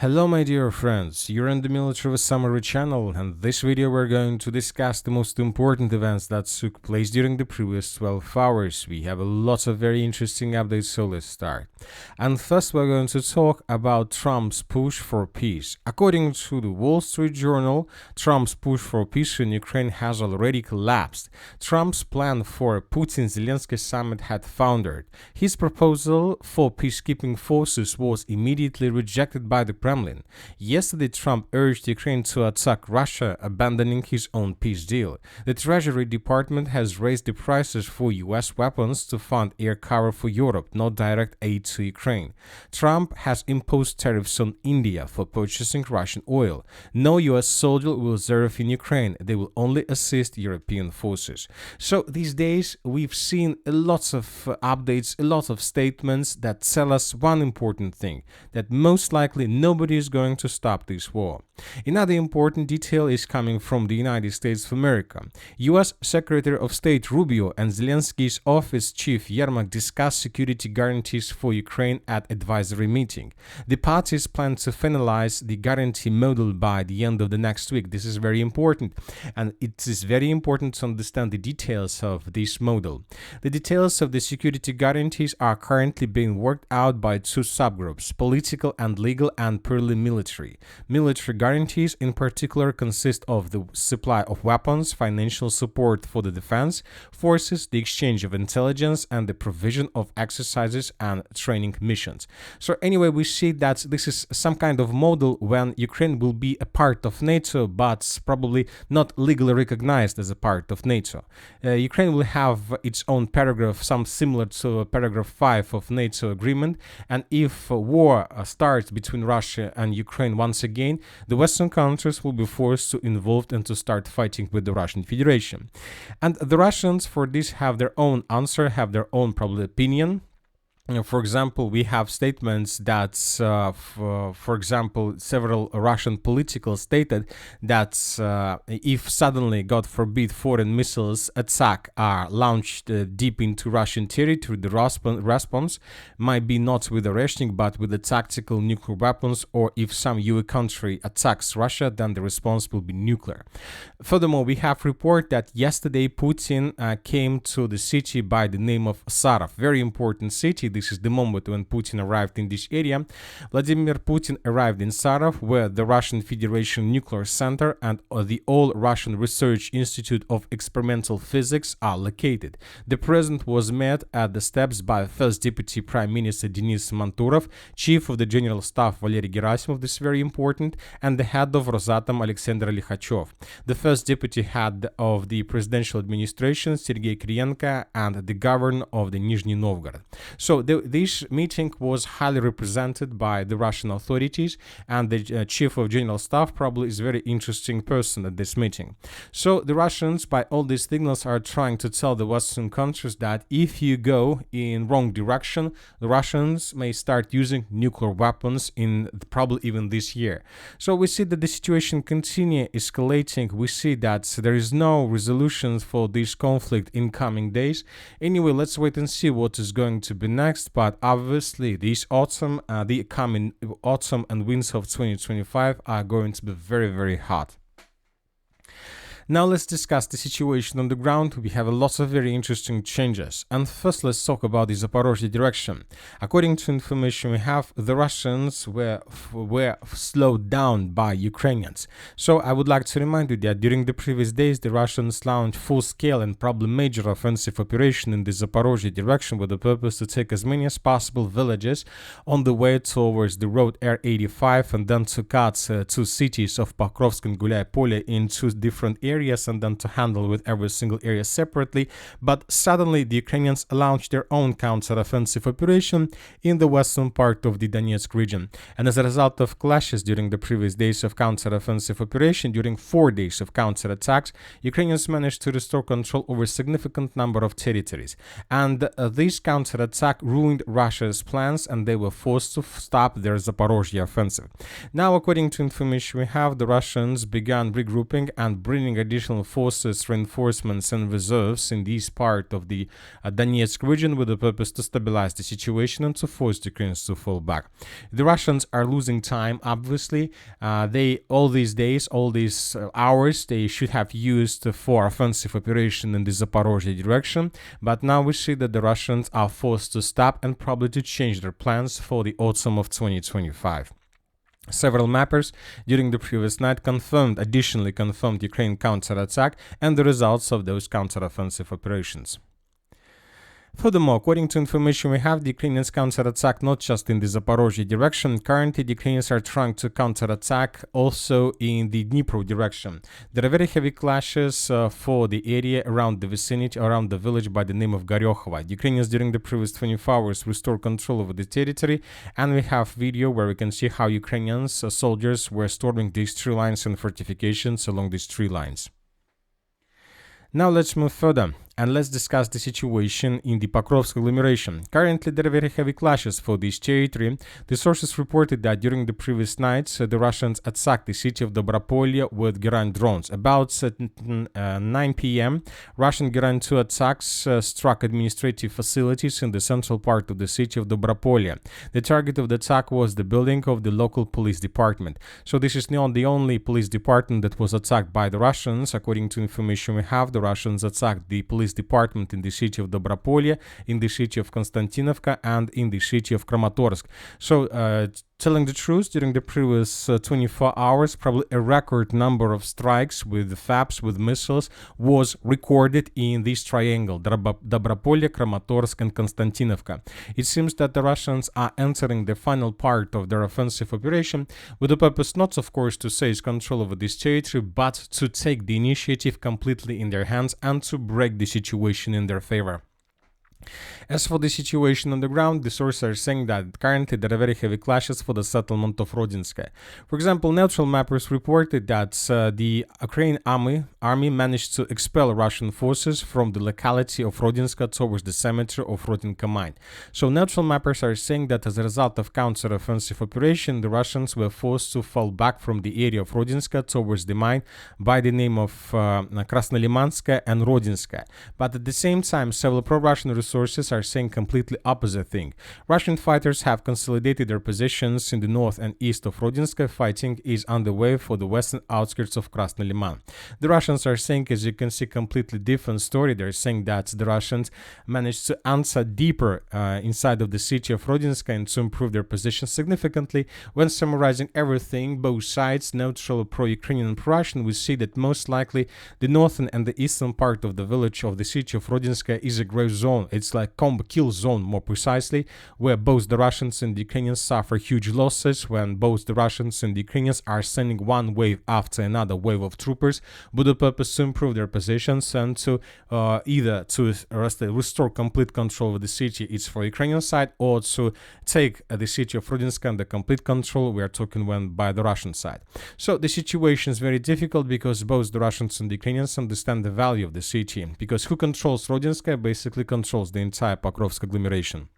Hello my dear friends, you're in the Military Summary channel, and this video we're going to discuss the most important events that took place during the previous 12 hours. We have a lot of very interesting updates, so let's start. And first we're going to talk about Trump's push for peace. According to the Wall Street Journal, Trump's push for peace in Ukraine has already collapsed. Trump's plan for a Putin-Zelensky summit had foundered. His proposal for peacekeeping forces was immediately rejected by the Kremlin. Yesterday, Trump urged Ukraine to attack Russia, abandoning his own peace deal. The Treasury Department has raised the prices for U.S. weapons to fund air cover for Europe, not direct aid to Ukraine. Trump has imposed tariffs on India for purchasing Russian oil. No U.S. soldier will serve in Ukraine. They will only assist European forces. So these days, we've seen a lot of updates, a lot of statements that tell us one important thing, that most likely nobody is going to stop this war. Another important detail is coming from the United States of America. U.S. Secretary of State Rubio and Zelensky's office chief Yermak discussed security guarantees for Ukraine at advisory meeting. The parties plan to finalize the guarantee model by the end of the next week. This is very important, and it is very important to understand the details of this model. The details of the security guarantees are currently being worked out by two subgroups, political and legal and purely military. Military guarantees in particular consist of the supply of weapons, financial support for the defense forces, the exchange of intelligence, and the provision of exercises and training missions. So anyway, we see that this is some kind of model when Ukraine will be a part of NATO, but probably not legally recognized as a part of NATO. Ukraine will have its own paragraph, some similar to paragraph 5 of NATO agreement, and if war starts between Russia and Ukraine once again, the Western countries will be forced to involve and to start fighting with the Russian Federation. And the Russians for this have their own answer, have their own probably opinion. For example, we have statements that, for example, several Russian politicals stated that if suddenly, God forbid, foreign missiles attack are launched deep into Russian territory, the response might be not with the rationing, but with the tactical nuclear weapons, or if some EU country attacks Russia, then the response will be nuclear. Furthermore, we have report that yesterday Putin came to the city by the name of Sarov, very important city. This is the moment when Putin arrived in this area. Vladimir Putin arrived in Sarov, where the Russian Federation Nuclear Center and the All-Russian Research Institute of Experimental Physics are located. The president was met at the steps by First Deputy Prime Minister Denis Manturov, Chief of the General Staff Valery Gerasimov, this is very important, and the head of Rosatom Alexander Likhachov. The First Deputy Head of the Presidential Administration Sergei Kriyenko, and the Governor of the Nizhny Novgorod. So this meeting was highly represented by the Russian authorities, and the Chief of General Staff probably is a very interesting person at this meeting. So the Russians, by all these signals, are trying to tell the Western countries that if you go in wrong direction, the Russians may start using nuclear weapons in probably even this year. So we see that the situation continue escalating. We see that there is no resolution for this conflict in coming days. Anyway, let's wait and see what is going to be next. But obviously, this autumn, the coming autumn and winter of 2025 are going to be very, very hot. Now let's discuss the situation on the ground. We have a lot of very interesting changes. And first let's talk about the Zaporozhye direction. According to information we have, the Russians were slowed down by Ukrainians. So I would like to remind you that during the previous days, the Russians launched full-scale and probably major offensive operation in the Zaporozhye direction with the purpose to take as many as possible villages on the way towards the road R85 and then to cut two cities of Pokrovsk and Gulyai-Polye in two different areas and then to handle with every single area separately. But suddenly the Ukrainians launched their own counteroffensive operation in the western part of the Donetsk region. And as a result of clashes during the previous days of counteroffensive operation, during 4 days of counterattacks, Ukrainians managed to restore control over a significant number of territories. And this counterattack ruined Russia's plans, and they were forced to stop their Zaporozhye offensive. Now, according to information we have, the Russians began regrouping and bringing additional forces, reinforcements, and reserves in this part of the Donetsk region with the purpose to stabilize the situation and to force the Ukrainians to fall back. The Russians are losing time, obviously. All these days, all these hours, they should have used for offensive operation in the Zaporozhye direction, but now we see that the Russians are forced to stop and probably to change their plans for the autumn of 2025. Several mappers during the previous night additionally confirmed Ukraine counterattack and the results of those counteroffensive operations. Furthermore, according to information we have, the Ukrainians counterattack not just in the Zaporozhye direction. Currently, the Ukrainians are trying to counterattack also in the Dnipro direction. There are very heavy clashes for the area around the vicinity, around the village by the name of Goryokhova. The Ukrainians during the previous 24 hours restored control over the territory, and we have video where we can see how Ukrainians soldiers were storming these tree lines and fortifications along these tree lines. Now let's move further and let's discuss the situation in the Pokrovsk agglomeration. Currently, there are very heavy clashes for this territory. The sources reported that during the previous nights, the Russians attacked the city of Dobropolye with Geran drones. About 9 p.m., Russian Geran 2 attacks struck administrative facilities in the central part of the city of Dobropolye. The target of the attack was the building of the local police department. So this is not the only police department that was attacked by the Russians. According to information we have, the Russians attacked the police department in the city of Dobropolye, in the city of Konstantinovka, and in the city of Kramatorsk. So, telling the truth, during the previous 24 hours, probably a record number of strikes with FABs, with missiles, was recorded in this triangle, Dobropolye, Kramatorsk, and Konstantinovka. It seems that the Russians are entering the final part of their offensive operation with the purpose not, of course, to seize control over this territory, but to take the initiative completely in their hands and to break the situation in their favor. As for the situation on the ground, the sources are saying that currently there are very heavy clashes for the settlement of Rodinska. For example, neutral mappers reported that the Ukrainian army managed to expel Russian forces from the locality of Rodinska towards the cemetery of Rodinka mine. So neutral mappers are saying that as a result of counter-offensive operation, the Russians were forced to fall back from the area of Rodinska towards the mine by the name of Krasnolimanska and Rodinska. But at the same time, several pro-Russian sources are saying completely opposite thing. Russian fighters have consolidated their positions in the north and east of Rodinska. Fighting is underway for the western outskirts of Krasnoliman. The Russians are saying, as you can see, completely different story. They're saying that the Russians managed to answer deeper inside of the city of Rodinska and to improve their position significantly. When summarizing everything, both sides, neutral, pro-Ukrainian and pro-Russian, we see that most likely the northern and the eastern part of the village of the city of Rodinska is a gray zone. It's like combo kill zone, more precisely, where both the Russians and the Ukrainians suffer huge losses, when both the Russians and the Ukrainians are sending one wave after another wave of troopers with the purpose to improve their positions and to either to restore complete control of the city, it's for Ukrainian side, or to take the city of Rodinska under complete control, we are talking when by the Russian side. So the situation is very difficult because both the Russians and the Ukrainians understand the value of the city, because who controls Rodinska basically controls the entire Pokrovsk agglomeration.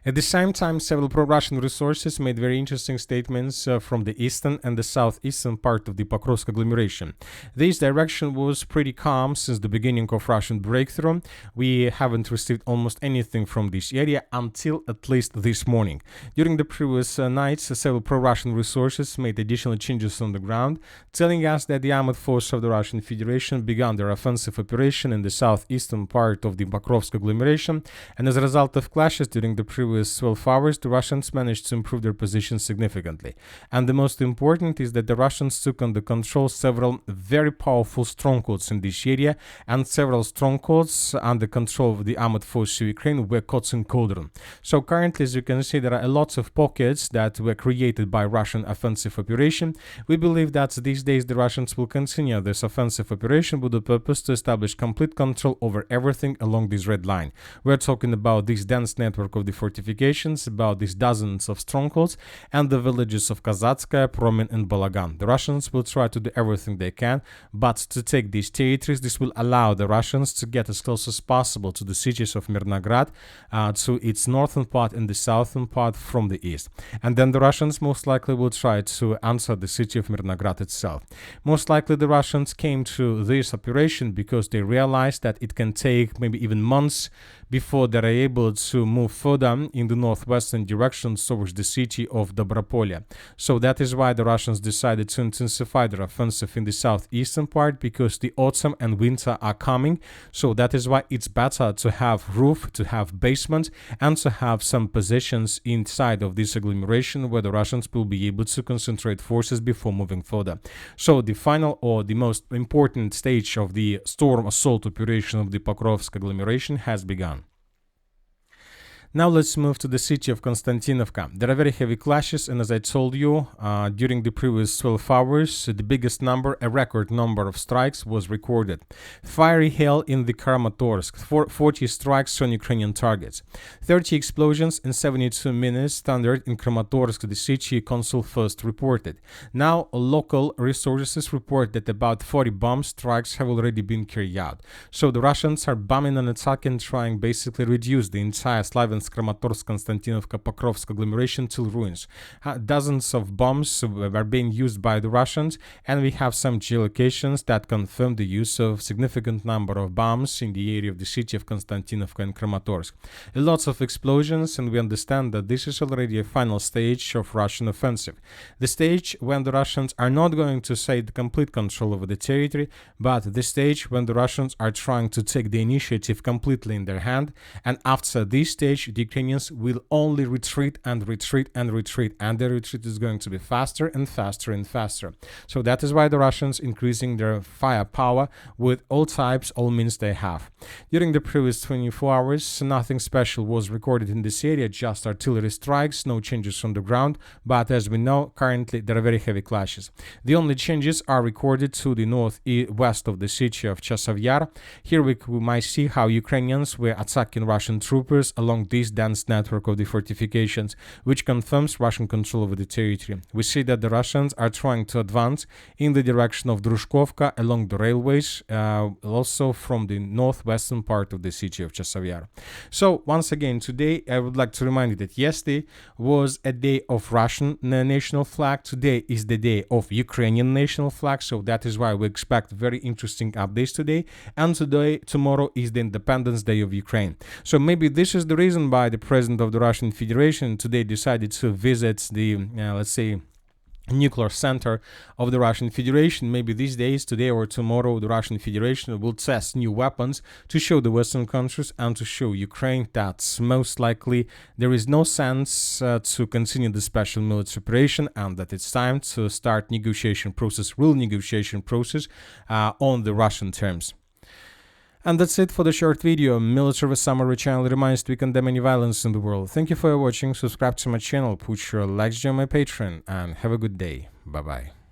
At the same time, several pro-Russian resources made very interesting statements from the eastern and the southeastern part of the Pokrovsk agglomeration. This direction was pretty calm since the beginning of Russian breakthrough. We haven't received almost anything from this area until at least this morning. During the previous nights, several pro-Russian resources made additional changes on the ground, telling us that the armored force of the Russian Federation began their offensive operation in the southeastern part of the Pokrovsk agglomeration, and as a result of clashes during the previous 12 hours, the Russians managed to improve their position significantly. And the most important is that the Russians took under control several very powerful strongholds in this area, and several strongholds under control of the armored force of Ukraine were caught in cauldron. So currently, as you can see, there are lots of pockets that were created by Russian offensive operation. We believe that these days the Russians will continue this offensive operation with the purpose to establish complete control over everything along this red line. We're talking about this dense network of the fortifications, about these dozens of strongholds, and the villages of Kazatskaya, Promen, and Balagan. The Russians will try to do everything they can, but to take these territories, this will allow the Russians to get as close as possible to the cities of Mirnograd, to its northern part and the southern part from the east. And then the Russians most likely will try to answer the city of Mirnograd itself. Most likely the Russians came to this operation because they realized that it can take maybe even months before they're able to move further in the northwestern direction towards the city of Dobropolye. So that is why the Russians decided to intensify their offensive in the southeastern part, because the autumn and winter are coming. So that is why it's better to have roof, to have basement, and to have some positions inside of this agglomeration where the Russians will be able to concentrate forces before moving further. So the final, or the most important stage of the storm assault operation of the Pokrovsk agglomeration has begun. Now let's move to the city of Konstantinovka. There are very heavy clashes, and as I told you, during the previous 12 hours, the biggest number, a record number of strikes was recorded. Fiery hail in the Kramatorsk, 40 strikes on Ukrainian targets. 30 explosions in 72 minutes thundered in Kramatorsk, the city consul first reported. Now local resources report that about 40 bomb strikes have already been carried out. So the Russians are bombing and attacking, trying basically reduce the entire Slaviansk, Kramatorsk, Konstantinovka, Pokrovsk agglomeration till ruins. Dozens of bombs are being used by the Russians, and we have some geolocations that confirm the use of significant number of bombs in the area of the city of Konstantinovka and Kramatorsk. Lots of explosions, and we understand that this is already a final stage of Russian offensive. The stage when the Russians are not going to say the complete control over the territory, but the stage when the Russians are trying to take the initiative completely in their hand, and after this stage the Ukrainians will only retreat and retreat and retreat, and the retreat is going to be faster and faster and faster. So that is why the Russians increasing their firepower with all types, all means they have. During the previous 24 hours, nothing special was recorded in this area, just artillery strikes, no changes on the ground, but as we know, currently there are very heavy clashes. The only changes are recorded to the northwest of the city of Chasiv Yar. Here we might see how Ukrainians were attacking Russian troopers along this dense network of the fortifications, which confirms Russian control over the territory. We see that the Russians are trying to advance in the direction of Drushkovka along the railways, also from the northwestern part of the city of Chasiv Yar. So once again, today I would like to remind you that yesterday was a day of Russian national flag. Today is the day of Ukrainian national flag, so that is why we expect very interesting updates today. And tomorrow is the Independence Day of Ukraine. So maybe this is the reason why the president of the Russian Federation today decided to visit the, let's say, nuclear center of the Russian Federation. Maybe these days, today or tomorrow, the Russian Federation will test new weapons to show the Western countries and to show Ukraine that most likely there is no sense to continue the special military operation, and that it's time to start negotiation process, real negotiation process on the Russian terms. And that's it for the short video. Military Summary channel reminds to condemn any violence in the world. Thank you for watching, subscribe to my channel, put your likes on my Patreon, and have a good day. Bye bye.